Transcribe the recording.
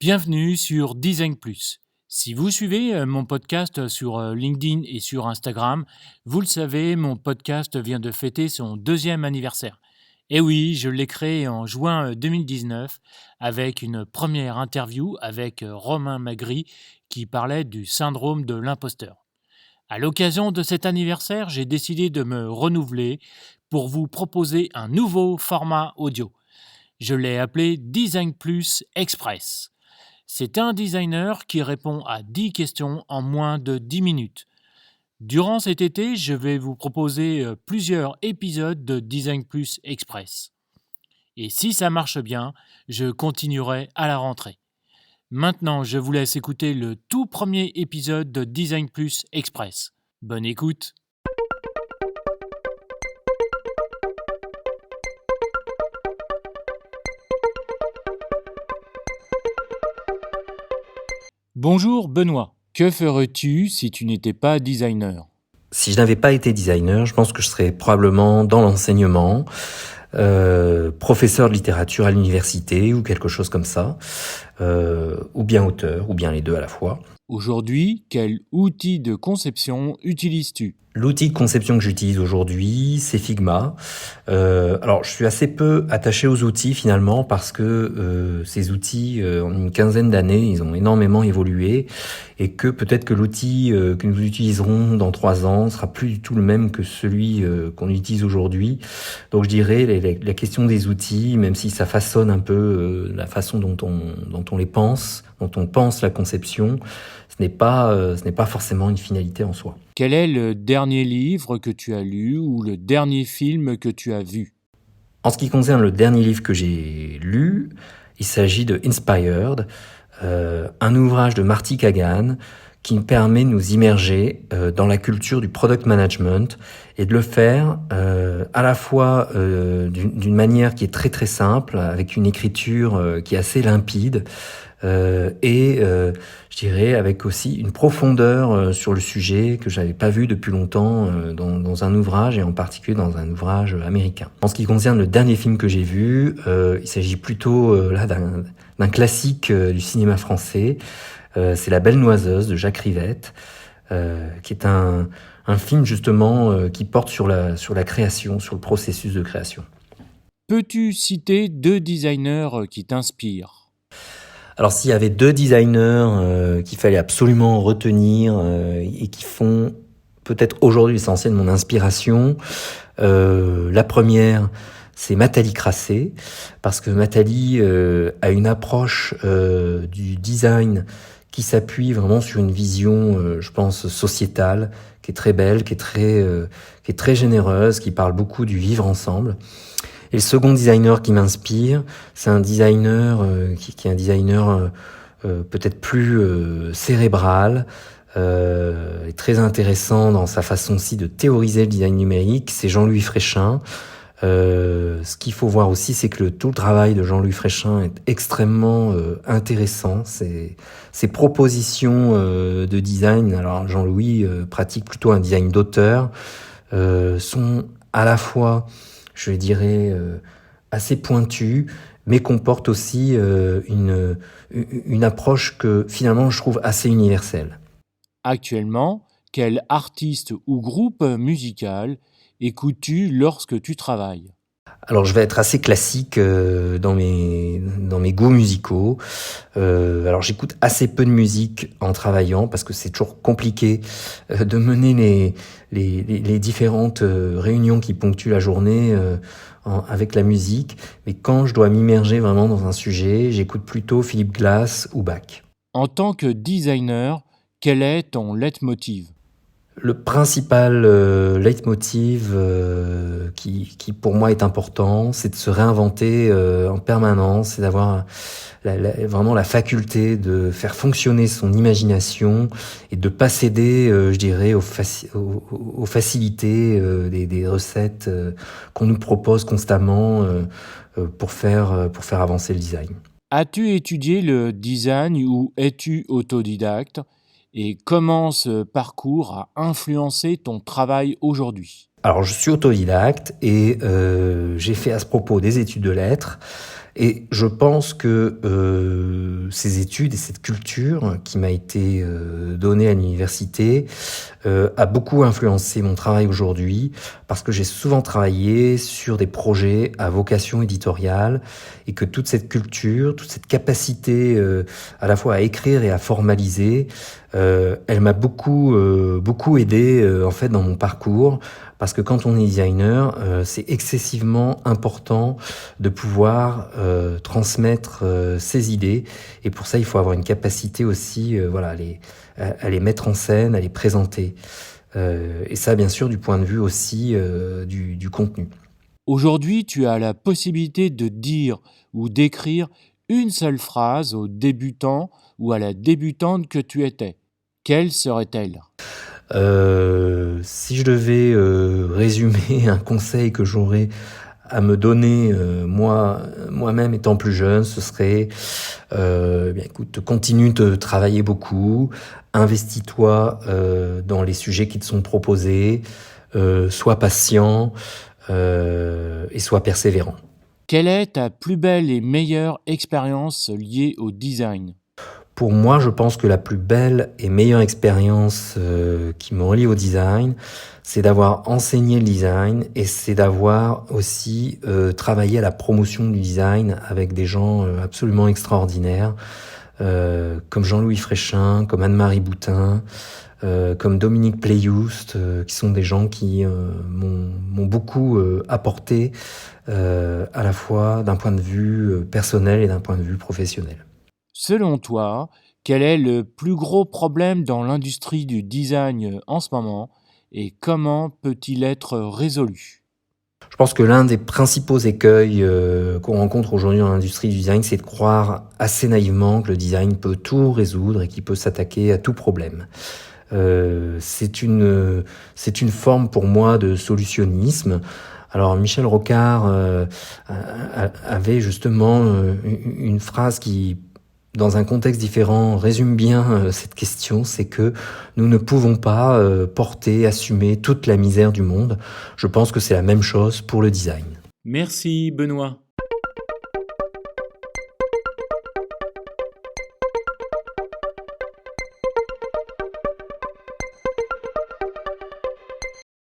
Bienvenue sur Design Plus. Si vous suivez mon podcast sur LinkedIn et sur Instagram, vous le savez, mon podcast vient de fêter son 2e anniversaire. Et oui, je l'ai créé en juin 2019 avec une première interview avec Romain Magri qui parlait du syndrome de l'imposteur. À l'occasion de cet anniversaire, j'ai décidé de me renouveler pour vous proposer un nouveau format audio. Je l'ai appelé Design Plus Express. C'est un designer qui répond à 10 questions en moins de 10 minutes. Durant cet été, je vais vous proposer plusieurs épisodes de Design Plus Express. Et si ça marche bien, je continuerai à la rentrée. Maintenant, je vous laisse écouter le tout premier épisode de Design Plus Express. Bonne écoute! Bonjour Benoît, que ferais-tu si tu n'étais pas designer ? Si je n'avais pas été designer, je pense que je serais probablement dans l'enseignement, professeur de littérature à l'université ou quelque chose comme ça, ou bien auteur, ou bien les deux à la fois. Aujourd'hui, quel outil de conception utilises-tu ? L'outil de conception que j'utilise aujourd'hui, c'est Figma. Alors, je suis assez peu attaché aux outils finalement parce que ces outils, en une quinzaine d'années, ils ont énormément évolué et que peut-être que l'outil que nous utiliserons dans 3 ans sera plus du tout le même que celui qu'on utilise aujourd'hui. Donc, je dirais la question des outils, même si ça façonne un peu la façon dont on les pense, dont on pense la conception, ce n'est pas forcément une finalité en soi. Quel est le dernier livre que tu as lu ou le dernier film que tu as vu ? En ce qui concerne le dernier livre que j'ai lu, il s'agit de Inspired, un ouvrage de Marty Kagan qui nous permet de nous immerger dans la culture du product management et de le faire à la fois d'une manière qui est très très simple, avec une écriture qui est assez limpide, je dirais avec aussi une profondeur sur le sujet que j'avais pas vu depuis longtemps dans un ouvrage, et en particulier dans un ouvrage américain. En ce qui concerne le dernier film que j'ai vu, il s'agit plutôt là d'un classique du cinéma français. C'est La Belle Noiseuse de Jacques Rivette, qui est un film justement qui porte sur la création, sur le processus de création. Peux-tu citer 2 designers qui t'inspirent ? Alors s'il y avait 2 designers qu'il fallait absolument retenir et qui font peut-être aujourd'hui l'essentiel de mon inspiration, la première, c'est Nathalie Crasset, parce que Nathalie a une approche du design qui s'appuie vraiment sur une vision, je pense, sociétale, qui est très belle, qui est très généreuse, qui parle beaucoup du vivre ensemble. Et le second designer qui m'inspire, c'est un designer qui est un designer peut-être plus cérébral, et très intéressant dans sa façon aussi de théoriser le design numérique, c'est Jean-Louis Fréchin. Ce qu'il faut voir aussi, c'est que tout le travail de Jean-Louis Fréchin est extrêmement intéressant. Ses propositions de design, alors Jean-Louis pratique plutôt un design d'auteur, sont à la fois, je dirais, assez pointues, mais comportent aussi une approche que finalement je trouve assez universelle. Actuellement, quel artiste ou groupe musical écoutes-tu lorsque tu travailles ? Alors je vais être assez classique dans mes goûts musicaux. Alors j'écoute assez peu de musique en travaillant parce que c'est toujours compliqué de mener les différentes réunions qui ponctuent la journée avec la musique. Mais quand je dois m'immerger vraiment dans un sujet, j'écoute plutôt Philip Glass ou Bach. En tant que designer, quel est ton leitmotiv ? Le principal leitmotiv qui pour moi est important, c'est de se réinventer en permanence, c'est d'avoir vraiment la faculté de faire fonctionner son imagination et de pas céder, je dirais, aux facilités des recettes qu'on nous propose constamment pour faire avancer le design. As-tu étudié le design ou es-tu autodidacte ? Et comment ce parcours a influencé ton travail aujourd'hui ? Alors je suis autodidacte et j'ai fait à ce propos des études de lettres. Et je pense que ces études et cette culture qui m'a été donnée à l'université a beaucoup influencé mon travail aujourd'hui, parce que j'ai souvent travaillé sur des projets à vocation éditoriale, et que toute cette culture, toute cette capacité à la fois à écrire et à formaliser, elle m'a beaucoup aidé en fait dans mon parcours, parce que quand on est designer, c'est excessivement important de pouvoir transmettre ses idées, et pour ça il faut avoir une capacité aussi à les mettre en scène, à les présenter. Et ça, bien sûr, du point de vue aussi du contenu. Aujourd'hui, tu as la possibilité de dire ou d'écrire une seule phrase au débutant ou à la débutante que tu étais. Quelle serait-elle ? Si je devais résumer un conseil que j'aurais à me donner moi-même étant plus jeune, ce serait bien écoute, continue de travailler beaucoup, investis-toi dans les sujets qui te sont proposés, sois patient et sois persévérant. Quelle est ta plus belle et meilleure expérience liée au design ? Pour moi, je pense que la plus belle et meilleure expérience qui me relie au design, c'est d'avoir enseigné le design, et c'est d'avoir aussi travaillé à la promotion du design avec des gens absolument extraordinaires, comme Jean-Louis Fréchin, comme Anne-Marie Boutin, comme Dominique Playoust, qui sont des gens qui m'ont beaucoup apporté, à la fois d'un point de vue personnel et d'un point de vue professionnel. Selon toi, quel est le plus gros problème dans l'industrie du design en ce moment et comment peut-il être résolu ? Je pense que l'un des principaux écueils qu'on rencontre aujourd'hui dans l'industrie du design, c'est de croire assez naïvement que le design peut tout résoudre et qu'il peut s'attaquer à tout problème. C'est une forme pour moi de solutionnisme. Alors Michel Rocard avait justement une phrase qui, dans un contexte différent, résume bien cette question, c'est que nous ne pouvons pas assumer toute la misère du monde. Je pense que c'est la même chose pour le design. Merci Benoît.